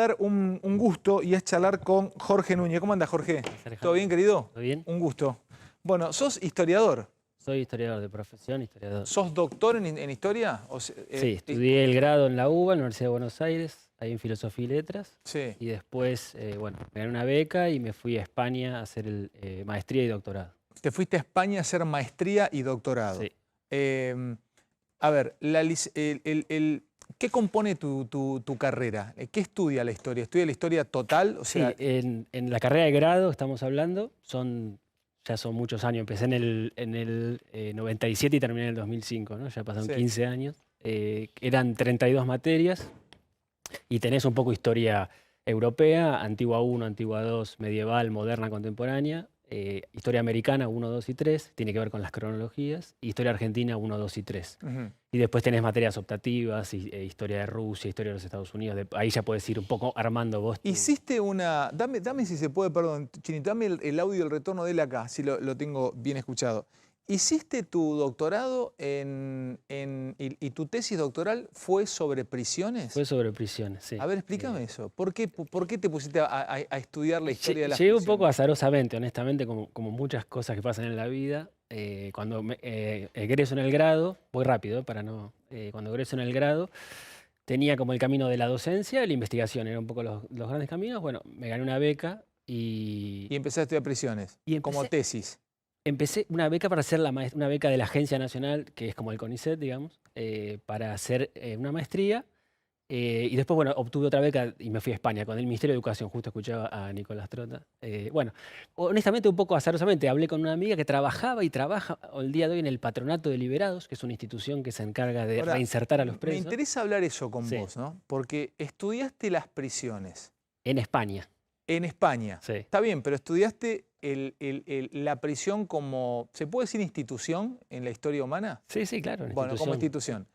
Dar un gusto y es charlar con Jorge Núñez. ¿Cómo anda, Jorge? ¿Todo bien, querido? ¿Todo bien? Un gusto. Bueno, sos historiador. Soy historiador de profesión, historiador. ¿Sos doctor en historia? Sí, estudié el grado en la UBA, en la Universidad de Buenos Aires, ahí en Filosofía y Letras. Sí. Y después, bueno, me gané una beca y me fui a España a hacer maestría y doctorado. Te fuiste a España a hacer maestría y doctorado. Sí. A ver, ¿qué compone tu carrera? ¿Qué estudia la historia? ¿Estudia la historia total? O sea, Sí, en la carrera de grado estamos hablando, ya son muchos años. Empecé en el 97 y terminé en el 2005, ¿no? Ya pasaron 15 años. Eran 32 materias y tenés un poco historia europea, antigua 1, antigua 2, medieval, moderna, contemporánea. Historia americana 1, 2 y 3, tiene que ver con las cronologías. Historia argentina 1, 2 y 3. Y después tenés materias optativas, historia de Rusia, historia de los Estados Unidos. Ahí ya podés ir un poco armando vos. Hiciste una... Dame si se puede, perdón, Chinito, dame el audio del retorno de él acá, si lo tengo bien escuchado. Hiciste tu doctorado y tu tesis doctoral fue sobre prisiones. Fue sobre prisiones, sí. A ver, explícame eso. ¿Por qué te pusiste a estudiar la historia de las Llegué prisiones? un poco azarosamente, honestamente, como muchas cosas que pasan en la vida. Cuando egreso en el grado, voy rápido para no... cuando egreso en el grado, tenía como el camino de la docencia y la investigación, eran un poco los grandes caminos. Bueno, me gané una beca y... Y empezaste a estudiar prisiones, como tesis. Empecé una beca para hacer una beca de la Agencia Nacional, que es como el CONICET, digamos, para hacer una maestría. Y después, bueno, obtuve otra beca y me fui a España con el Ministerio de Educación. Justo escuchaba a Nicolás Trota. Bueno, honestamente, un poco azarosamente, hablé con una amiga que trabajaba y trabaja el día de hoy en el Patronato de Liberados, que es una institución que se encarga de reinsertar a los presos. Me interesa hablar eso con vos, ¿no? Porque estudiaste las prisiones. En España. En España. Sí. Está bien, pero estudiaste la prisión como... ¿Se puede decir institución en la historia humana? Sí, sí, claro. Bueno, como institución.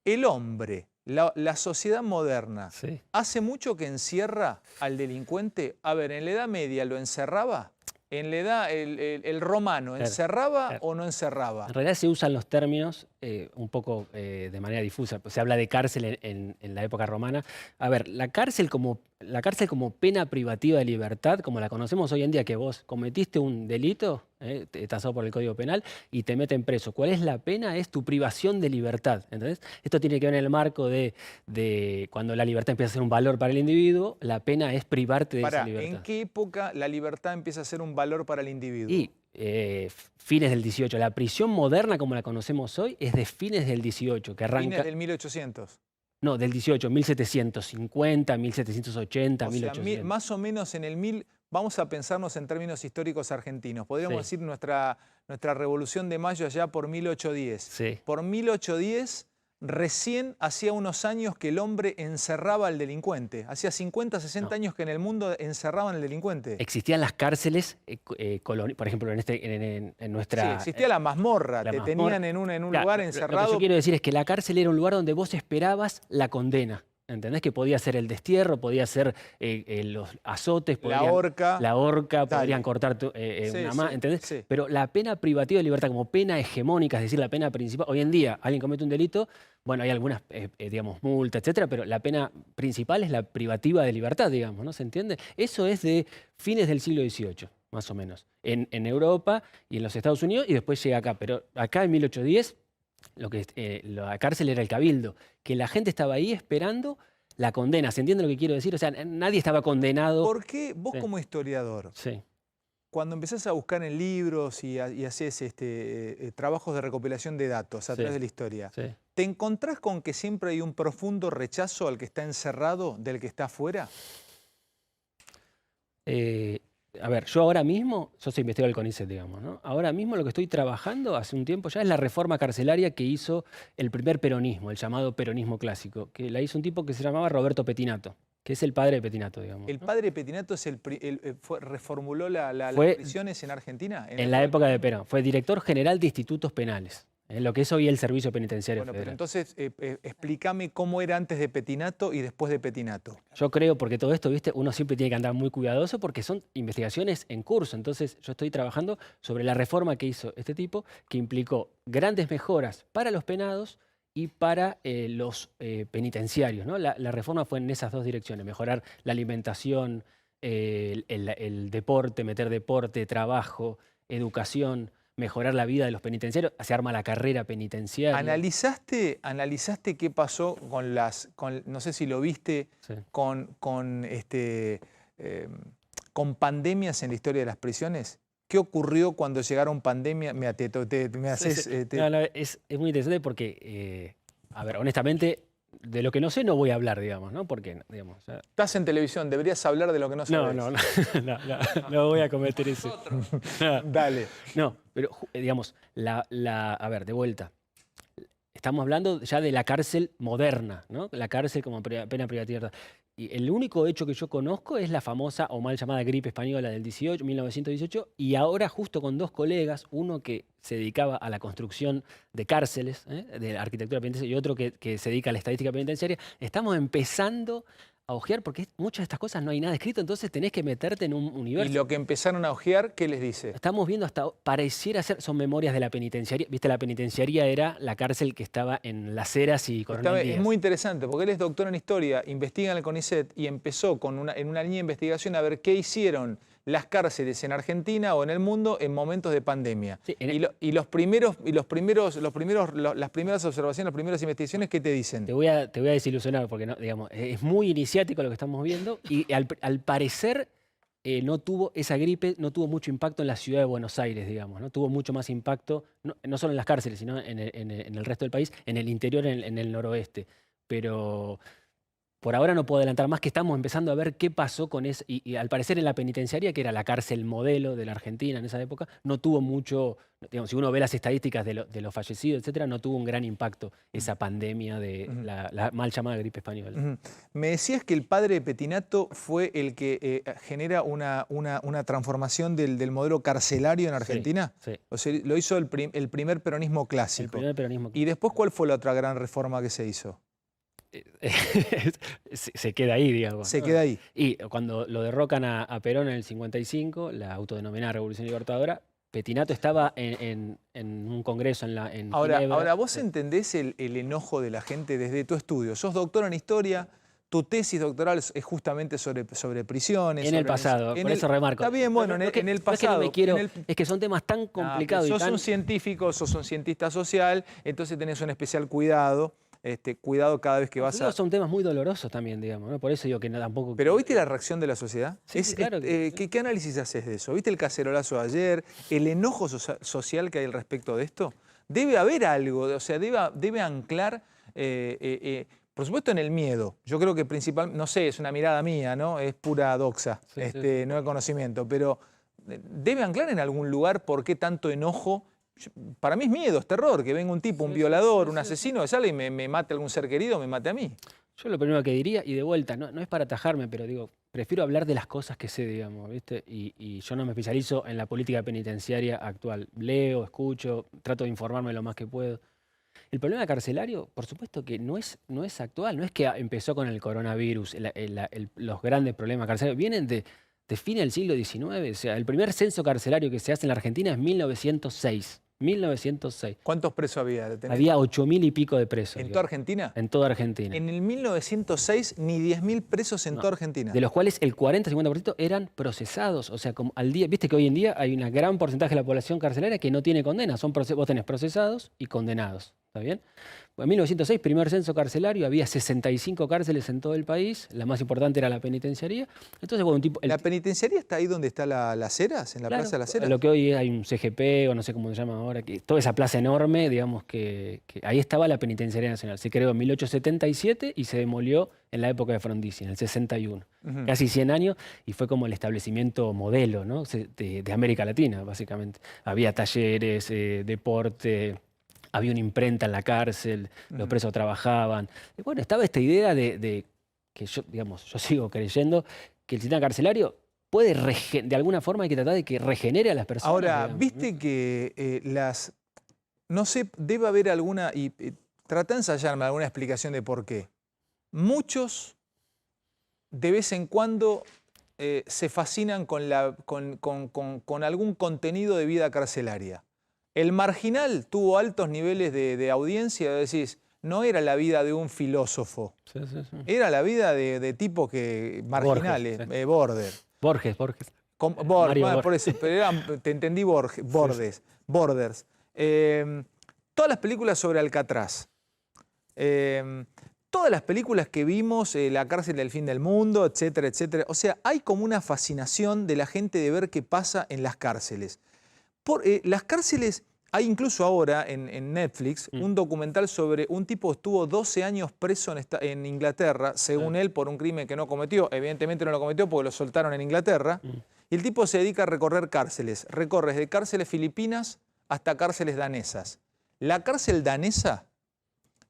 El hombre, la sociedad moderna, sí. ¿Hace mucho que encierra al delincuente? A ver, ¿en la Edad Media lo encerraba? ¿En la edad, el romano, encerraba o no encerraba? En realidad se usan los términos un poco de manera difusa. Se habla de cárcel en la época romana. A ver, la cárcel como pena privativa de libertad, como la conocemos hoy en día, que vos cometiste un delito, tasado por el Código Penal, y te meten preso. ¿Cuál es la pena? Es tu privación de libertad. ¿Entendés? Esto tiene que ver en el marco de cuando la libertad empieza a ser un valor para el individuo, la pena es privarte de esa libertad. ¿En qué época la libertad empieza a ser un valor para el individuo? Y fines del 18. La prisión moderna, como la conocemos hoy, es de fines del 18, que arranca... ¿Fines del 1800? No, del 18, 1750, 1780, o 1800. Sea, más o menos en el 1000... Vamos a pensarnos en términos históricos argentinos. Podríamos decir nuestra Revolución de Mayo allá por 1810. Sí. Por 1810... Recién hacía unos años que el hombre encerraba al delincuente. Hacía 50, 60 años que en el mundo encerraban al delincuente. Existían las cárceles, por ejemplo, en nuestra... Sí, existía la mazmorra. Te tenían en un lugar encerrado. Lo que yo quiero decir es que la cárcel era un lugar donde vos esperabas la condena. ¿Entendés? Que podía ser el destierro, podía ser los azotes, la horca, podrían cortar una mano, ¿entendés? Sí. Pero la pena privativa de libertad como pena hegemónica, es decir, la pena principal, hoy en día alguien comete un delito, bueno, hay algunas, digamos, multas, etcétera, pero la pena principal es la privativa de libertad, digamos, ¿no? ¿Se entiende? Eso es de fines del siglo XVIII, más o menos, en Europa y en los Estados Unidos, y después llega acá, pero acá en 1810... la cárcel era el cabildo, que la gente estaba ahí esperando la condena. ¿Se entiende lo que quiero decir? O sea, nadie estaba condenado. ¿Por qué vos como historiador, cuando empezás a buscar en libros y haces trabajos de recopilación de datos a través de la historia, te encontrás con que siempre hay un profundo rechazo al que está encerrado del que está afuera? A ver, yo ahora mismo, yo soy investigador del CONICET, digamos, ¿no? Ahora mismo lo que estoy trabajando hace un tiempo ya es la reforma carcelaria que hizo el primer peronismo, el llamado peronismo clásico, que la hizo un tipo que se llamaba Roberto Pettinato, que es el padre de Pettinato, digamos. ¿El padre de Pettinato es reformuló las prisiones en Argentina? En la época de Perón. Fue director general de institutos penales. Lo que es hoy el Servicio Penitenciario Federal. Pero entonces explícame cómo era antes de Pettinato y después de Pettinato. Yo creo, porque todo esto, ¿viste? Uno siempre tiene que andar muy cuidadoso porque son investigaciones en curso. Entonces yo estoy trabajando sobre la reforma que hizo este tipo, que implicó grandes mejoras para los penados y para los penitenciarios, ¿no? La reforma fue en esas dos direcciones, mejorar la alimentación, el deporte, meter deporte, trabajo, educación, mejorar la vida de los penitenciarios, se arma la carrera penitenciaria. ¿Analizaste qué pasó no sé si lo viste, sí, con pandemias en la historia de las prisiones? ¿Qué ocurrió cuando llegaron pandemias? Mira, me haces... Sí, sí. No, es muy interesante porque, a ver, honestamente, de lo que no sé no voy a hablar, digamos, ¿no? Porque, digamos... Estás en televisión, deberías hablar de lo que no sabes. No voy a cometer eso. Dale. No, pero, digamos, a ver, de vuelta. Estamos hablando ya de la cárcel moderna, ¿no? La cárcel como pena privativa. Y el único hecho que yo conozco es la famosa o mal llamada gripe española del 1918, y ahora justo con dos colegas, uno que se dedicaba a la construcción de cárceles, de la arquitectura penitenciaria, y otro que se dedica a la estadística penitenciaria, estamos empezando a ojear, porque muchas de estas cosas no hay nada escrito, entonces tenés que meterte en un universo. ¿Y lo que empezaron a ojear, qué les dice? Estamos viendo hasta, pareciera ser, son memorias de la penitenciaria. Viste, la penitenciaria era la cárcel que estaba en Las Heras y Coronel Díaz. Es muy interesante, porque él es doctor en historia, investiga en el CONICET y empezó en una línea de investigación a ver qué hicieron las cárceles en Argentina o en el mundo en momentos de pandemia. Sí, las primeras observaciones, las primeras investigaciones, ¿qué te dicen? Te voy a desilusionar porque no, digamos, es muy iniciático lo que estamos viendo y al parecer no tuvo esa gripe, no tuvo mucho impacto en la ciudad de Buenos Aires, digamos, ¿no? Tuvo mucho más impacto, no solo en las cárceles, sino en el resto del país, en el interior, en el noroeste. Pero por ahora no puedo adelantar más, que estamos empezando a ver qué pasó con eso. Y al parecer en la penitenciaria, que era la cárcel modelo de la Argentina en esa época, no tuvo mucho, digamos, si uno ve las estadísticas de los fallecidos, etcétera, no tuvo un gran impacto esa pandemia de la mal llamada gripe española. Me decías que el padre de Pettinato fue el que genera una transformación del modelo carcelario en Argentina. Sí, sí. O sea, lo hizo el primer peronismo clásico. El primer peronismo clásico. ¿Y después cuál fue la otra gran reforma que se hizo? Se queda ahí, digamos. Se queda ahí. Y cuando lo derrocan a Perón en el 55, la autodenominada Revolución Libertadora, Pettinato estaba en un congreso en Ginebra. Ahora, ¿vos entendés el enojo de la gente desde tu estudio? Sos doctor en historia, tu tesis doctoral es justamente sobre prisiones. En el pasado, por eso remarco. Está bien, bueno, en el pasado. Es que son temas tan complicados. Sos un científico, sos un cientista social, entonces tenés un especial cuidado. Cuidado cada vez que vas a... Son temas muy dolorosos también, digamos, ¿no? Por eso digo que tampoco... ¿Pero viste la reacción de la sociedad? Sí, claro. ¿Qué análisis haces de eso? ¿Viste el cacerolazo de ayer? ¿El enojo social que hay al respecto de esto? Debe haber algo, o sea, debe anclar, por supuesto, en el miedo. Yo creo que principalmente, no sé, es una mirada mía, ¿no? Es pura doxa, no es conocimiento, pero debe anclar en algún lugar por qué tanto enojo. Para mí es miedo, es terror, que venga un tipo, un violador, un asesino, que salga y me mate a algún ser querido, me mate a mí. Yo lo primero que diría, y de vuelta, no es para atajarme, pero digo, prefiero hablar de las cosas que sé, digamos, ¿viste? Y yo no me especializo en la política penitenciaria actual. Leo, escucho, trato de informarme lo más que puedo. El problema carcelario, por supuesto que no es actual, no es que empezó con el coronavirus, los grandes problemas carcelarios, vienen de fin del siglo XIX. O sea, el primer censo carcelario que se hace en la Argentina es 1906. 1906. ¿Cuántos presos había? Había 8.000 y pico de presos. ¿En toda Argentina? En toda Argentina. En el 1906 ni 10.000 presos en toda Argentina. De los cuales el 40-50% eran procesados. O sea, como al día, viste que hoy en día hay un gran porcentaje de la población carcelaria que no tiene condena. Vos tenés procesados y condenados. ¿Está bien? En 1906, primer censo carcelario, había 65 cárceles en todo el país. La más importante era la penitenciaría. Entonces, bueno, ¿La penitenciaría está ahí donde está Las Heras? ¿En la Plaza de Las Heras? Lo que hoy hay un CGP, o no sé cómo se llama ahora, que toda esa plaza enorme, digamos que ahí estaba la Penitenciaría Nacional. Se creó en 1877 y se demolió en la época de Frondizi, en el 61. Casi 100 años, y fue como el establecimiento modelo, ¿no? de América Latina, básicamente. Había talleres, deporte... Había una imprenta en la cárcel, los presos trabajaban. Y bueno, estaba esta idea de que yo sigo creyendo que el sistema carcelario puede, de alguna forma hay que tratar de que regenere a las personas. Ahora, viste que no sé, debe haber alguna, y trata de ensayarme alguna explicación de por qué. Muchos, de vez en cuando, se fascinan con algún contenido de vida carcelaria. El Marginal tuvo altos niveles de audiencia, decís, no era la vida de un filósofo, era la vida de tipos marginales, Borges. Por eso, pero te entendí, Borders. Todas las películas sobre Alcatraz, todas las películas que vimos, La cárcel del fin del mundo, etcétera, etcétera. O sea, hay como una fascinación de la gente de ver qué pasa en las cárceles. Las cárceles, hay incluso ahora en Netflix un documental sobre un tipo que estuvo 12 años preso en Inglaterra, según él, por un crimen que no cometió. Evidentemente no lo cometió porque lo soltaron en Inglaterra. Y el tipo se dedica a recorrer cárceles. Recorre desde cárceles filipinas hasta cárceles danesas. La cárcel danesa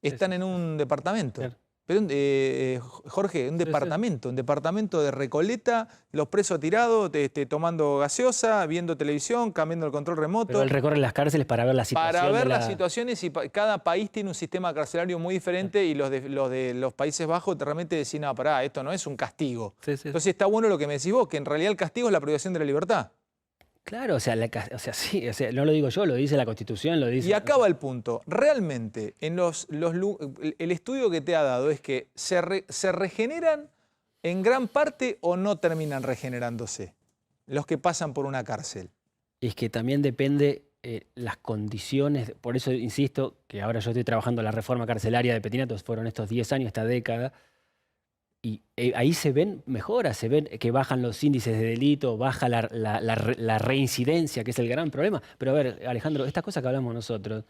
están en un departamento. Pero, Jorge, un departamento de Recoleta, los presos tirados, tomando gaseosa, viendo televisión, cambiando el control remoto. Pero él recorre las cárceles para ver la situación. Para ver las situaciones, y cada país tiene un sistema carcelario muy diferente, y los de los Países Bajos realmente decían, no, pará, esto no es un castigo. Entonces está bueno lo que me decís vos, que en realidad el castigo es la privación de la libertad. Claro, sí, no lo digo yo, lo dice la Constitución, lo dice... Y acaba el punto. Realmente, el estudio que te ha dado es que se regeneran en gran parte o no terminan regenerándose los que pasan por una cárcel. Es que también depende las condiciones, por eso insisto que ahora yo estoy trabajando en la reforma carcelaria de Petinato, fueron estos 10 años, esta década, y ahí se ven mejoras, se ven que bajan los índices de delito, baja la reincidencia, que es el gran problema. Pero a ver, Alejandro, estas cosas que hablamos nosotros,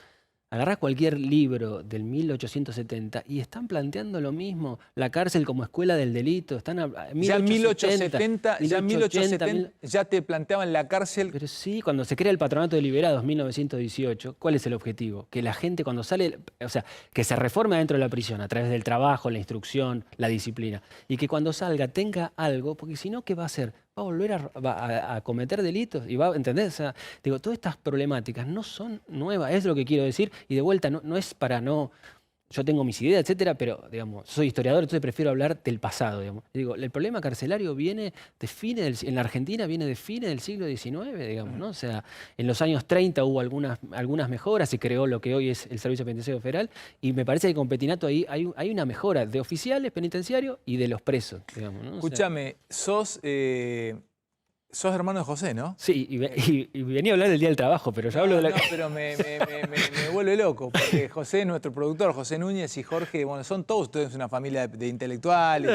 agarrás cualquier libro del 1870 y están planteando lo mismo, la cárcel como escuela del delito. Están ya en 1870 ya te planteaban la cárcel. Pero sí, cuando se crea el Patronato de Liberados, 1918, ¿cuál es el objetivo? Que la gente cuando sale, o sea, que se reforme dentro de la prisión a través del trabajo, la instrucción, la disciplina, y que cuando salga tenga algo, porque si no, ¿qué va a hacer? Va a volver a cometer delitos y va, ¿entendés? O sea, digo, todas estas problemáticas no son nuevas, es lo que quiero decir, y de vuelta no es para no... Yo tengo mis ideas, etcétera, pero, digamos, soy historiador, entonces prefiero hablar del pasado, digamos. Digo, el problema carcelario viene en la Argentina viene de fines del siglo XIX, digamos, ¿no? O sea, en los años 30 hubo algunas mejoras, se creó lo que hoy es el Servicio Penitenciario Federal, y me parece que con Petinato ahí hay una mejora de oficiales penitenciarios y de los presos, digamos, ¿no? Escúchame, sos hermano de José, ¿no? Sí, y venía a hablar del Día del Trabajo, pero yo hablo de la... No, pero me vuelve loco, porque José, nuestro productor, José Núñez y Jorge, bueno, son todos ustedes una familia de intelectuales.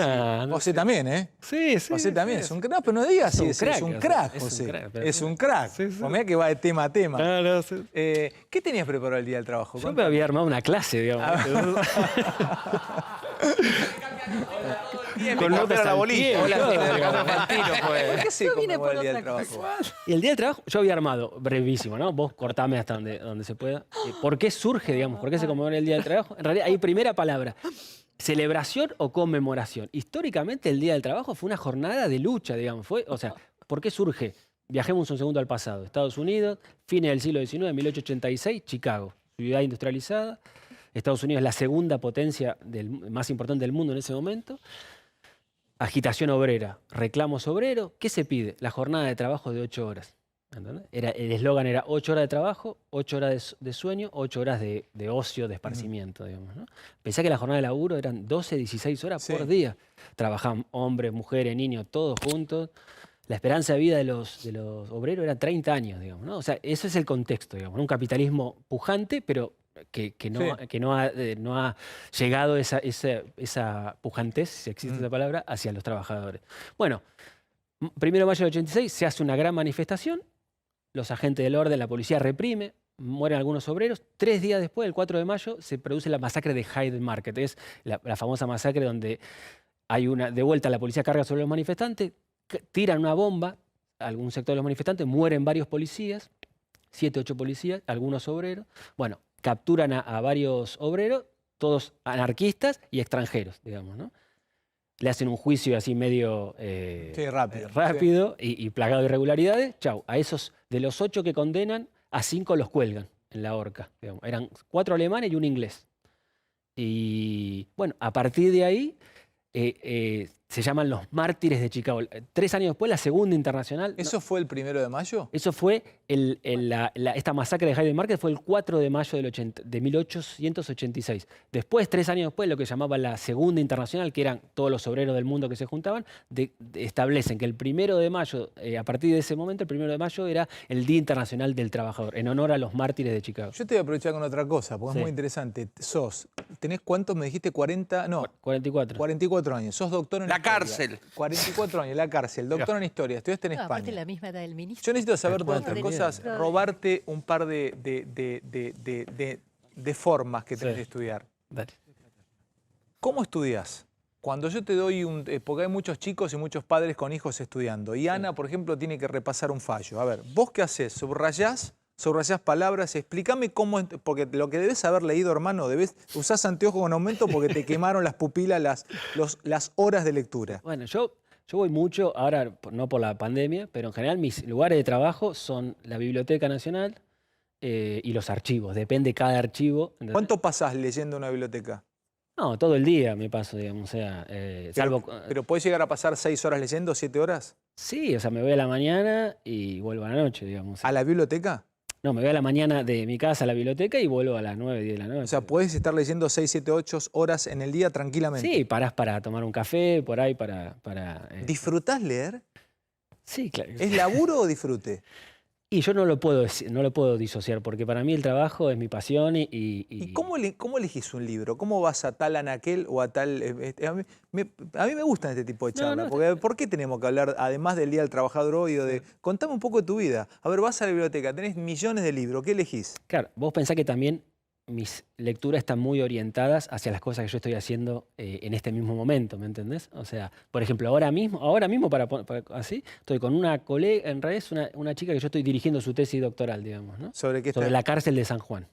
José también, ¿eh? Sí. José también es un crack, pero no digas así, es un crack, José. Es un crack. Mirá que va de tema a tema. ¿Qué tenías preparado el Día del Trabajo? Yo me había armado una clase, digamos. Con notas a la bolilla. ¿Por qué se conmemora el Día del Trabajo? Y el Día del Trabajo yo había armado, brevísimo, ¿no? Vos cortame hasta donde se pueda. ¿Por qué surge, digamos? ¿Por qué se conmemora el Día del Trabajo? En realidad hay primera palabra. ¿Celebración o conmemoración? Históricamente el Día del Trabajo fue una jornada de lucha, digamos. O sea, ¿por qué surge? Viajemos un segundo al pasado. Estados Unidos, fines del siglo XIX, 1886, Chicago, ciudad industrializada. Estados Unidos es la segunda potencia más importante del mundo en ese momento. Agitación obrera, reclamos obreros. ¿Qué se pide? La jornada de trabajo de 8 horas. ¿Entendés? El eslogan era 8 horas de trabajo, 8 horas de sueño, 8 horas de ocio, de esparcimiento, digamos, ¿no? Pensá que la jornada de laburo eran 12, 16 horas por día. Trabajaban hombres, mujeres, niños, todos juntos. La esperanza de vida de los obreros era 30 años, digamos, ¿no? O sea, ese es el contexto, digamos, ¿no? Un capitalismo pujante, pero que no ha llegado esa pujantez, si existe esa palabra, hacia los trabajadores. Bueno, 1 de mayo del 86 se hace una gran manifestación, los agentes del orden, la policía reprime, mueren algunos obreros. 3 días después, el 4 de mayo, se produce la masacre de Hyde Market. Es la famosa masacre donde de vuelta la policía carga sobre los manifestantes, tiran una bomba a algún sector de los manifestantes, mueren varios policías, 7, 8 policías, algunos obreros. Bueno, capturan a varios obreros, todos anarquistas y extranjeros, digamos, ¿no? Le hacen un juicio así medio rápido y plagado de irregularidades. Chau, a esos de los 8 que condenan, a 5 los cuelgan en la horca. Digamos. Eran 4 alemanes y un inglés. Y bueno, a partir de ahí se llaman los Mártires de Chicago. 3 años después, la Segunda Internacional. ¿Eso fue el 1 de mayo? Eso fue, esta masacre de Hyde Market fue el 4 de mayo de 1886. Después, 3 años después, lo que llamaban la Segunda Internacional, que eran todos los obreros del mundo que se juntaban, establecen que el 1 de mayo, a partir de ese momento, el 1 de mayo era el Día Internacional del Trabajador, en honor a los Mártires de Chicago. Yo te voy a aprovechar con otra cosa, porque es muy interesante. ¿Tenés cuántos? Me dijiste 40, no. 44. 44 años. Sos doctor en la cárcel. 44 años, la cárcel. Doctor en historia. Estudiaste en España. Aparte la misma edad del ministro. Yo necesito saber todas estas cosas, robarte un par de formas que tenés de estudiar. Dale. ¿Cómo estudias? Cuando yo te doy porque hay muchos chicos y muchos padres con hijos estudiando. Y Ana, por ejemplo, tiene que repasar un fallo. A ver, ¿vos qué haces? ¿Subrayás palabras? Explícame cómo, porque lo que debes haber leído, hermano, usás anteojos con aumento porque te quemaron las pupilas las horas de lectura. Bueno, yo voy mucho, ahora no por la pandemia, pero en general mis lugares de trabajo son la Biblioteca Nacional y los archivos. Depende cada archivo. ¿Cuánto pasás leyendo una biblioteca? No, todo el día me paso, digamos. O sea, ¿Pero puedes llegar a pasar 6 horas leyendo, 7 horas? Sí, o sea, me voy a la mañana y vuelvo a la noche, digamos. ¿A la biblioteca? No, me voy a la mañana de mi casa a la biblioteca y vuelvo a las 9, 10 de la noche. O sea, puedes estar leyendo 6, 7, 8 horas en el día tranquilamente. Sí, parás para tomar un café, por ahí para ¿Disfrutás leer? Sí, claro. ¿Es laburo o disfrute? Y yo no lo puedo disociar, porque para mí el trabajo es mi pasión ¿Y cómo elegís un libro? ¿Cómo vas a tal anaquel o a tal...? A mí me gustan este tipo de charlas, porque ¿por qué tenemos que hablar, además del Día del Trabajador hoy, contame un poco de tu vida? A ver, vas a la biblioteca, tenés millones de libros, ¿qué elegís? Claro, vos pensás que también mis lecturas están muy orientadas hacia las cosas que yo estoy haciendo en este mismo momento, ¿me entendés? O sea, por ejemplo, ahora mismo así, estoy con una colega, en realidad es una chica que yo estoy dirigiendo su tesis doctoral, digamos, ¿no? ¿Sobre qué? Sobre la cárcel de San Juan.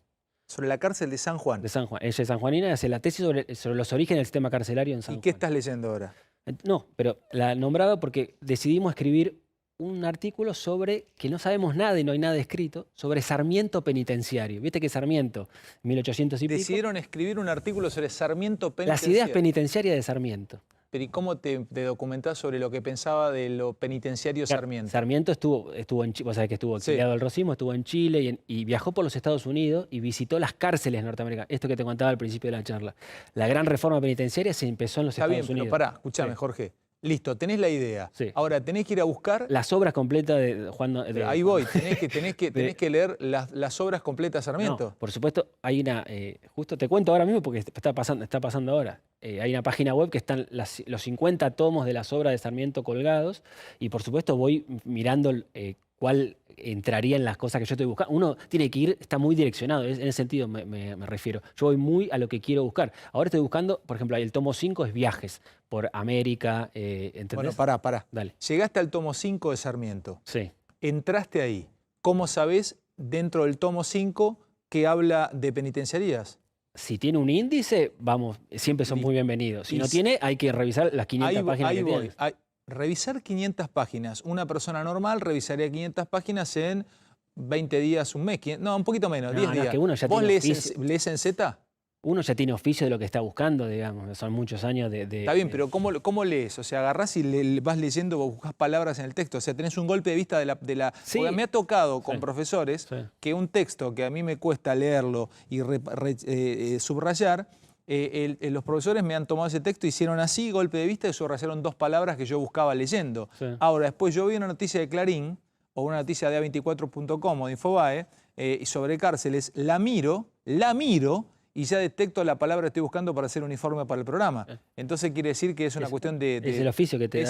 Sobre la cárcel de San Juan. De San Juan. Ella es sanjuanina y hace la tesis sobre los orígenes del sistema carcelario en San Juan. ¿Y qué estás leyendo ahora? No, pero la he nombrado porque decidimos escribir un artículo sobre, que no sabemos nada y no hay nada escrito, sobre Sarmiento penitenciario. ¿Viste que Sarmiento, 1800 y pico? Decidieron escribir un artículo sobre Sarmiento penitenciario. Las ideas penitenciarias de Sarmiento. Pero ¿y cómo te documentás sobre lo que pensaba de lo penitenciario Sarmiento? Sarmiento estuvo en Chile, vos sabés que estuvo exiliado del rosismo, estuvo en Chile y viajó por los Estados Unidos y visitó las cárceles norteamericanas. Esto que te contaba al principio de la charla. La gran reforma penitenciaria se empezó en los Estados Unidos. Está bien, pero pará, escuchame, Jorge. Listo, tenés la idea. Sí. Ahora, tenés que ir a buscar... Las obras completas de Juan... ahí voy, tenés que leer las obras completas de Sarmiento. No, por supuesto, hay una... justo te cuento ahora mismo porque está pasando ahora. Hay una página web que están los 50 tomos de las obras de Sarmiento colgados y por supuesto voy mirando cuál entraría en las cosas que yo estoy buscando. Uno tiene que ir, está muy direccionado, en ese sentido me refiero. Yo voy muy a lo que quiero buscar. Ahora estoy buscando, por ejemplo, el tomo 5 es viajes por América, ¿entendés? Bueno, pará. Dale. Llegaste al tomo 5 de Sarmiento. Sí. Entraste ahí. ¿Cómo sabés dentro del tomo 5 que habla de penitenciarías? Si tiene un índice, vamos, siempre son muy bienvenidos. Si no tiene, hay que revisar las 500 páginas que tiene. Revisar 500 páginas. Una persona normal revisaría 500 páginas en 20 días, un mes. No, un poquito menos, 10 días. Que uno ya ¿Vos lees en Z? Uno ya tiene oficio de lo que está buscando, digamos. Son muchos años de... Está bien, pero ¿cómo lees? O sea, agarrás y vas leyendo, buscas palabras en el texto. O sea, tenés un golpe de vista de la... Sí. Porque me ha tocado con profesores que un texto que a mí me cuesta leerlo y subrayar, los profesores me han tomado ese texto, hicieron así, golpe de vista, y subrayaron 2 palabras que yo buscaba leyendo. Sí. Ahora, después yo vi una noticia de Clarín, o una noticia de A24.com o de Infobae, sobre cárceles, la miro, y ya detecto la palabra que estoy buscando para hacer un informe para el programa. Entonces quiere decir que es una cuestión de... Es el oficio que te da.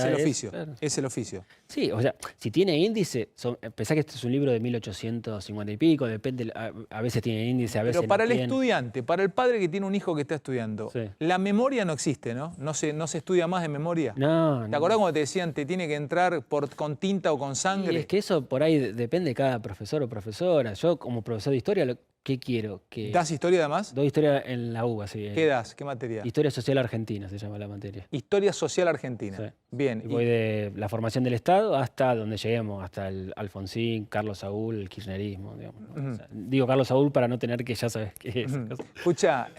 Es el oficio. Sí, o sea, si tiene índice, pensá que este es un libro de 1850 y pico, depende, a veces tiene índice, a veces Pero para no el estudiante, para el padre que tiene un hijo que está estudiando, la memoria no existe, ¿no? No se estudia más de memoria. No. ¿Te acordás cuando te decían te tiene que entrar con tinta o con sangre? Y es que eso por ahí depende de cada profesor o profesora. Yo como profesor de historia ¿Qué quiero? ¿Das historia además? Doy historia en la UBA, sí. ¿Qué das? ¿Qué materia? Historia Social Argentina se llama la materia. Historia Social Argentina. Sí. Bien. Y voy de la formación del Estado hasta donde lleguemos, hasta el Alfonsín, Carlos Saúl, el kirchnerismo, digamos, ¿no? O sea, digo Carlos Saúl para no tener que ya sabes qué es. Escuchá.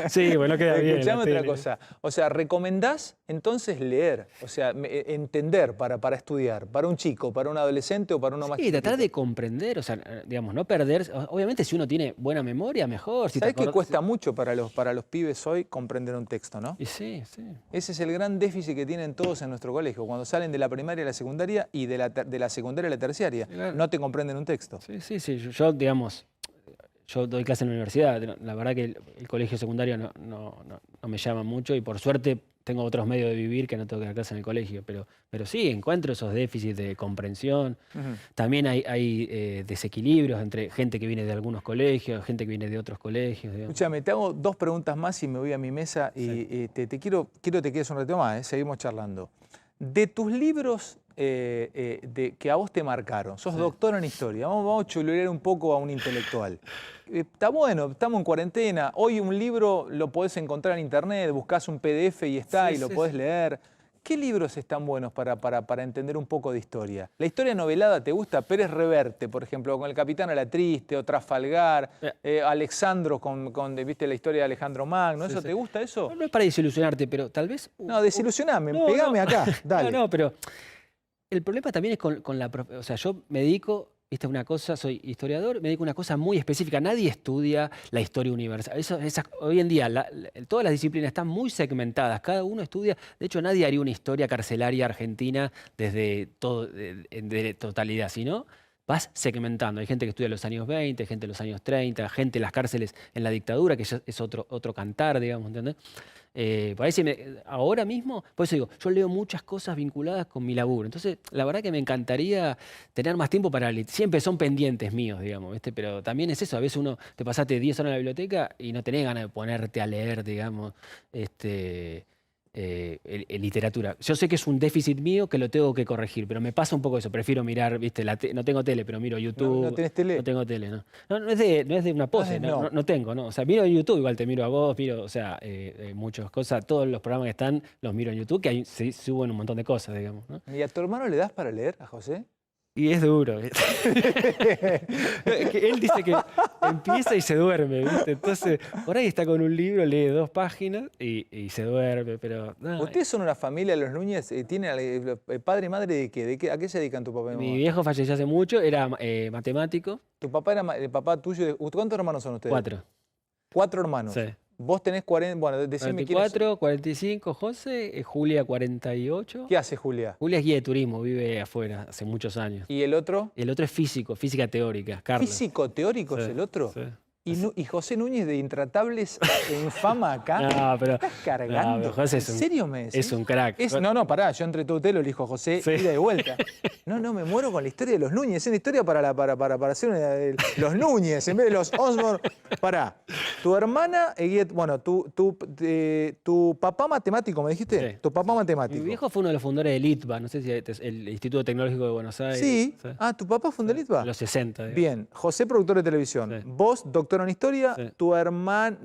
Sí, bueno, queda bien. Escuchame otra cosa. O sea, ¿recomendás entonces leer? O sea, entender para estudiar, para un chico, para un adolescente o para uno más chico. Sí, tratar de comprender, o sea, digamos, no perder. Obviamente, si uno tiene buena memoria, mejor. Si ¿Sabés que cuesta mucho para los pibes hoy comprender un texto, no? Y sí, sí. Ese es el gran déficit que tienen todos en nuestro colegio, cuando salen de la primaria a la secundaria y de la secundaria a la terciaria. Claro. No te comprenden un texto. Sí, sí, sí. Yo digamos, yo doy clase en la universidad. La verdad que el colegio secundario no me llama mucho y por suerte tengo otros medios de vivir que no tengo que dar clase en el colegio. Pero sí, encuentro esos déficits de comprensión. También hay desequilibrios entre gente que viene de algunos colegios, gente que viene de otros colegios. Escúchame, te hago 2 preguntas más y me voy a mi mesa y quiero te quedes un rato más, seguimos charlando. De tus libros que a vos te marcaron, sos doctor en historia, vamos a chulear un poco a un intelectual. Está bueno, estamos en cuarentena, hoy un libro lo podés encontrar en internet, buscás un PDF y está, y lo podés leer. ¿Qué libros están buenos para entender un poco de historia? ¿La historia novelada te gusta? Pérez Reverte, por ejemplo, con El Capitán a la Triste, o Trafalgar, Alexandro ¿viste la historia de Alejandro Magno? ¿Eso te gusta eso? No es para desilusionarte, pero tal vez... No, desilusioname, pegame acá, dale. No, pero el problema también es con la... O sea, yo me dedico... Esta es una cosa, soy historiador, me dedico a una cosa muy específica. Nadie estudia la historia universal. Hoy en día todas las disciplinas están muy segmentadas. Cada uno estudia. De hecho, nadie haría una historia carcelaria argentina desde de totalidad, sino vas segmentando. Hay gente que estudia los años 20, gente de los años 30, gente en las cárceles en la dictadura, que ya es otro cantar, digamos, ¿entendés? Parece ahora mismo, por eso digo, yo leo muchas cosas vinculadas con mi laburo. Entonces, la verdad que me encantaría tener más tiempo para leer. Siempre son pendientes míos, digamos, ¿viste? Pero también es eso. A veces uno te pasaste 10 horas en la biblioteca y no tenés ganas de ponerte a leer, digamos, literatura. Yo sé que es un déficit mío que lo tengo que corregir, pero me pasa un poco eso. Prefiero mirar, ¿viste? No tengo tele, pero miro YouTube. ¿No tenés tele? No tengo tele, ¿no? No es de una pose, no tengo, ¿no? O sea, miro YouTube, igual te miro a vos, o sea, muchas cosas. Todos los programas que están los miro en YouTube, que ahí se suben un montón de cosas, digamos, ¿no? ¿Y a tu hermano le das para leer, a José? Y es duro. Él dice que empieza y se duerme, ¿viste? Entonces, por ahí está con un libro, lee 2 páginas y se duerme, pero... No. ¿Ustedes son una familia, los Núñez? ¿Tienen padre y madre de qué? ¿A qué se dedican tu papá y mamá? Mi viejo falleció hace mucho, era matemático. ¿Tu papá era el papá tuyo? ¿Cuántos hermanos son ustedes? 4. 4 hermanos. Sí. Vos tenés 40, bueno, decime 44, 45, José, Julia 48. ¿Qué hace Julia? Julia es guía de turismo, vive afuera hace muchos años. ¿Y el otro? El otro es físico, física teórica, Carlos. ¿Físico teórico es el otro? Sí. ¿Y José Núñez de Intratables en fama acá? No, pero... ¿Estás cargando? No, pero José ¿En serio me decís? Es un crack. No, pará, yo entre todo usted lo elijo a José, ida y vuelta. No, me muero con la historia de los Núñez. Es una historia para hacer los Núñez, en vez de los Osborne. Pará, tu hermana, bueno, tu papá matemático, ¿me dijiste? Sí. Tu papá matemático. Mi viejo fue uno de los fundadores del ITBA, no sé si el Instituto Tecnológico de Buenos Aires. Sí. Ah, ¿tu papá fundó el ITBA? En los 60. Digamos. Bien, José, productor de televisión. Sí. Vos, doctor en historia, tu hermano...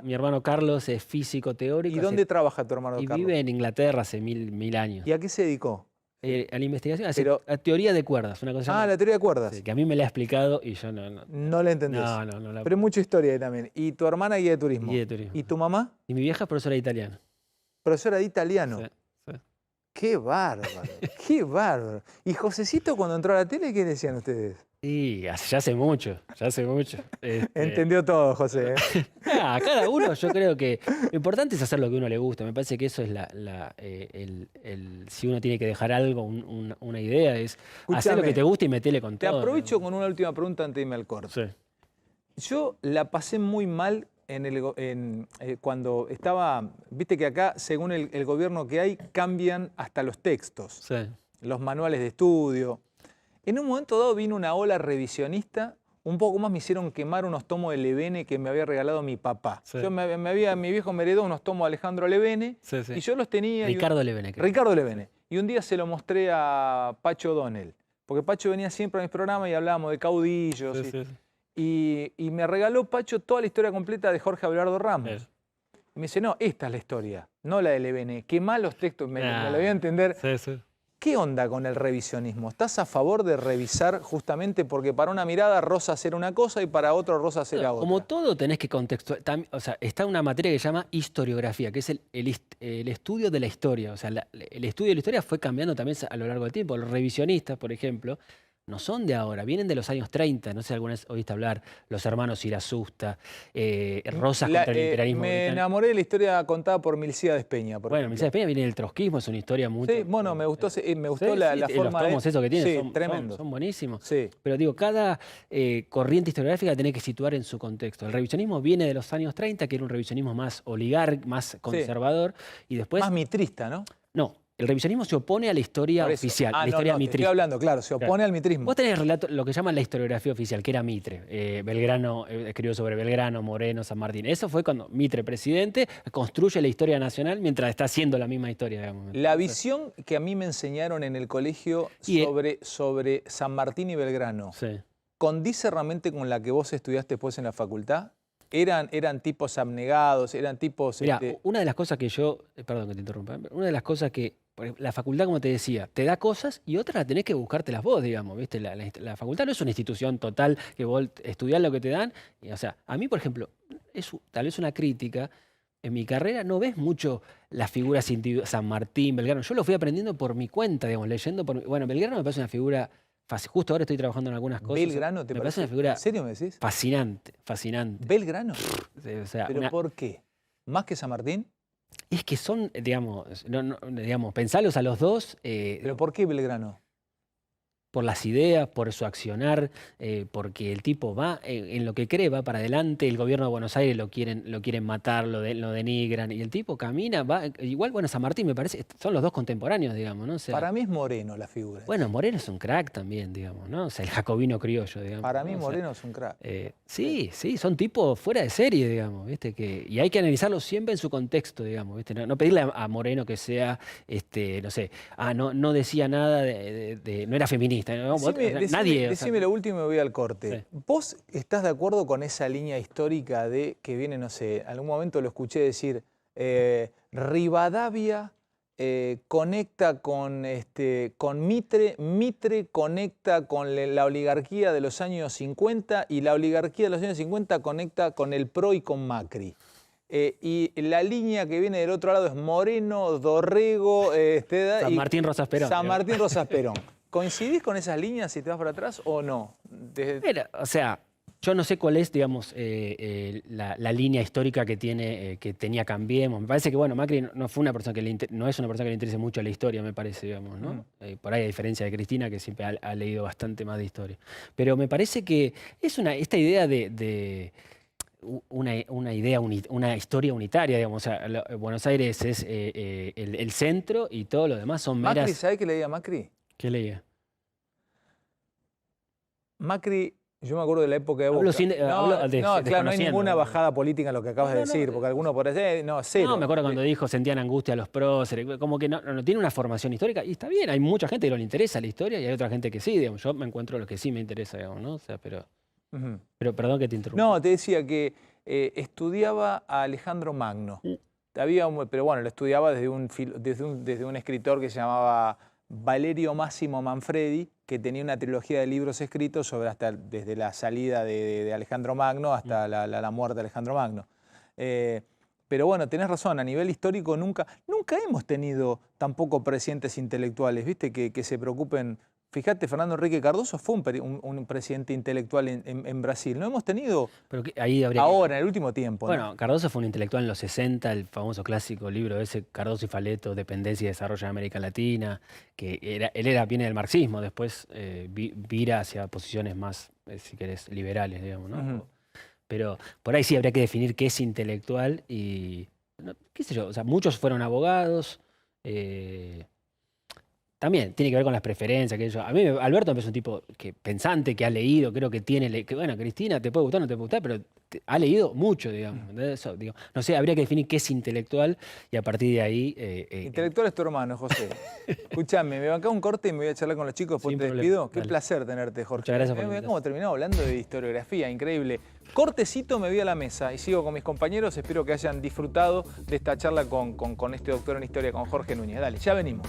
Mi hermano Carlos es físico teórico. ¿Y dónde trabaja tu hermano Carlos? Y vive en Inglaterra hace mil años. ¿Y a qué se dedicó? A la investigación, a teoría de cuerdas. Una cosa la teoría de cuerdas. Sí, que a mí me la ha explicado y yo no. No la entendés. No. Pero hay mucha historia ahí también. ¿Y tu hermana guía de turismo? Guía de turismo. ¿Y tu mamá? Y mi vieja es profesora de italiano. Profesora de italiano. Sí. ¡Qué bárbaro! ¡Qué bárbaro! ¿Y Josecito cuando entró a la tele, qué decían ustedes? Sí, ya hace mucho. Entendió todo, José. Cada uno, yo creo que lo importante es hacer lo que a uno le gusta. Me parece que eso es si uno tiene que dejar algo, una idea, es hacer lo que te gusta y metele con todo. Te aprovecho con una última pregunta antes de irme al corte. Sí. Yo la pasé muy mal cuando estaba... Viste que acá, según el gobierno que hay, cambian hasta los textos. Sí. Los manuales de estudio. En un momento dado vino una ola revisionista, un poco más me hicieron quemar unos tomos de Levene que me había regalado mi papá. Sí. Mi viejo me heredó unos tomos de Alejandro Levene y yo los tenía... Ricardo Levene. Ricardo Levene. Y un día se lo mostré a Pacho O'Donnell, porque Pacho venía siempre a mis programas y hablábamos de caudillos. y me regaló Pacho toda la historia completa de Jorge Abelardo Ramos. Y me dice, no, esta es la historia, no la del EBN. Qué malos textos, me lo voy a entender. Sí, sí. ¿Qué onda con el revisionismo? ¿Estás a favor de revisar justamente porque para una mirada Rosas era una cosa y para otro Rosas era otra? Como todo tenés que contextualizar. O sea, está una materia que se llama historiografía, que es el estudio de la historia. O sea, el estudio de la historia fue cambiando también a lo largo del tiempo. Los revisionistas, por ejemplo, no son de ahora, vienen de los años 30. No sé si alguna vez oíste hablar, los hermanos Irasusta, Rosas contra el imperialismo Me enamoré de la historia contada por Milcíades Peña. Bueno, Milcíades Peña viene del trotskismo, es una historia muy... Sí, bueno, me gustó la forma los tomos esos que tiene son buenísimos. Sí. Pero digo, cada corriente historiográfica tiene que situar en su contexto. El revisionismo viene de los años 30, que era un revisionismo más oligarca, más conservador, y después... Más mitrista, ¿no? No. El revisionismo se opone a la historia oficial, a la historia mitrista. Estoy hablando, claro, se opone al mitrismo. Vos tenés lo que llaman la historiografía oficial, que era Mitre. Belgrano escribió sobre Belgrano, Moreno, San Martín. Eso fue cuando Mitre, presidente, construye la historia nacional mientras está haciendo la misma historia, digamos. La visión que a mí me enseñaron en el colegio sobre San Martín y Belgrano, ¿condice realmente con la que vos estudiaste después en la facultad? ¿Eran tipos abnegados? ¿Eran tipos...? Mirá, una de las cosas que yo... Perdón que te interrumpa. Una de las cosas que... La facultad, como te decía, te da cosas y otras las tenés que buscártelas vos, digamos, ¿viste? La facultad no es una institución total que vos estudiás lo que te dan. O sea, a mí, por ejemplo, es tal vez una crítica. En mi carrera no ves mucho las figuras individuales, San Martín, Belgrano. Yo lo fui aprendiendo por mi cuenta, digamos, leyendo por... Bueno, Belgrano me parece una figura... Justo ahora estoy trabajando en algunas cosas. ¿Belgrano te parece una figura... ¿En serio me decís? Fascinante, fascinante. ¿Belgrano? O sea, ¿Pero por qué? ¿Más que San Martín? Es que son, digamos, pensalos a los dos. ¿Pero por qué Belgrano? Por las ideas, por su accionar, porque el tipo va en lo que cree, va para adelante. El gobierno de Buenos Aires lo quieren matar, lo denigran. Y el tipo camina, va. Igual, bueno, San Martín me parece, son los dos contemporáneos, digamos, ¿no? O sea, para mí es Moreno la figura. Bueno, Moreno es un crack también, digamos, ¿no? O sea, el jacobino criollo, digamos. Para mí Moreno es un crack. Sí, son tipos fuera de serie, digamos, ¿viste? Y hay que analizarlo siempre en su contexto, digamos, ¿viste? No pedirle a Moreno que sea, no sé, no decía nada no era feminista. Decime lo último y me voy al corte. Sí. ¿Vos estás de acuerdo con esa línea histórica que viene, no sé, en algún momento lo escuché decir, Rivadavia conecta con Mitre, Mitre conecta con la oligarquía de los años 50 y la oligarquía de los años 50 conecta con el PRO y con Macri? Y la línea que viene del otro lado es Moreno, Dorrego, San Martín, Rosas Perón. San Martín, Rosas Perón. ¿Coincidís con esas líneas si te vas para atrás o no? O sea, yo no sé cuál es, digamos, la línea histórica que tenía Cambiemos. Me parece que, bueno, Macri no es una persona que le interese mucho la historia, me parece, digamos, ¿no? Por ahí, a diferencia de Cristina, que siempre ha leído bastante más de historia. Pero me parece que es esta idea de una historia unitaria, digamos. O sea, Buenos Aires es el centro y todo lo demás son meras... ¿Macri, ¿sabés qué leía Macri? ¿Qué leía? Macri, yo me acuerdo de la época de Boca. Claro, no hay ninguna bajada política en lo que acabas de decir, porque alguno por allá, cero. No, me acuerdo cuando dijo sentían angustia a los próceres, como que no tiene una formación histórica, y está bien, hay mucha gente que no le interesa la historia y hay otra gente que sí, digamos. Yo me encuentro lo que sí me interesa, digamos, ¿no? O sea, pero perdón que te interrumpa. No, te decía que estudiaba a Alejandro Magno. Pero bueno, lo estudiaba desde un escritor que se llamaba Valerio Máximo Manfredi, que tenía una trilogía de libros escritos desde la salida de Alejandro Magno hasta la muerte de Alejandro Magno. Pero bueno, tenés razón, a nivel histórico nunca hemos tenido tampoco presidentes intelectuales, ¿viste? Que se preocupen. Fíjate, Fernando Henrique Cardoso fue un presidente intelectual en Brasil. No hemos tenido ahora, en el último tiempo. Bueno, ¿no? Cardoso fue un intelectual en los 60, el famoso clásico libro ese, Cardoso y Faleto, Dependencia y Desarrollo de América Latina, que viene del marxismo, después vira hacia posiciones más, si querés, liberales, digamos, ¿no? Pero por ahí sí habría que definir qué es intelectual y, qué sé yo, o sea, muchos fueron abogados, también tiene que ver con las preferencias. A mí Alberto es un tipo pensante, que ha leído, creo que tiene... bueno, Cristina, te puede gustar, no te puede gustar, pero ha leído mucho, digamos. Eso, digo, no sé, habría que definir qué es intelectual y a partir de ahí... intelectual es tu hermano, José. Escúchame, me bancaba un corte y me voy a charlar con los chicos, después te despido. Qué placer tenerte, Jorge. Muchas gracias por Mira cómo terminamos hablando de historiografía, increíble. Cortecito, me voy a la mesa y sigo con mis compañeros. Espero que hayan disfrutado de esta charla con este doctor en historia, con Jorge Núñez. Dale, ya venimos.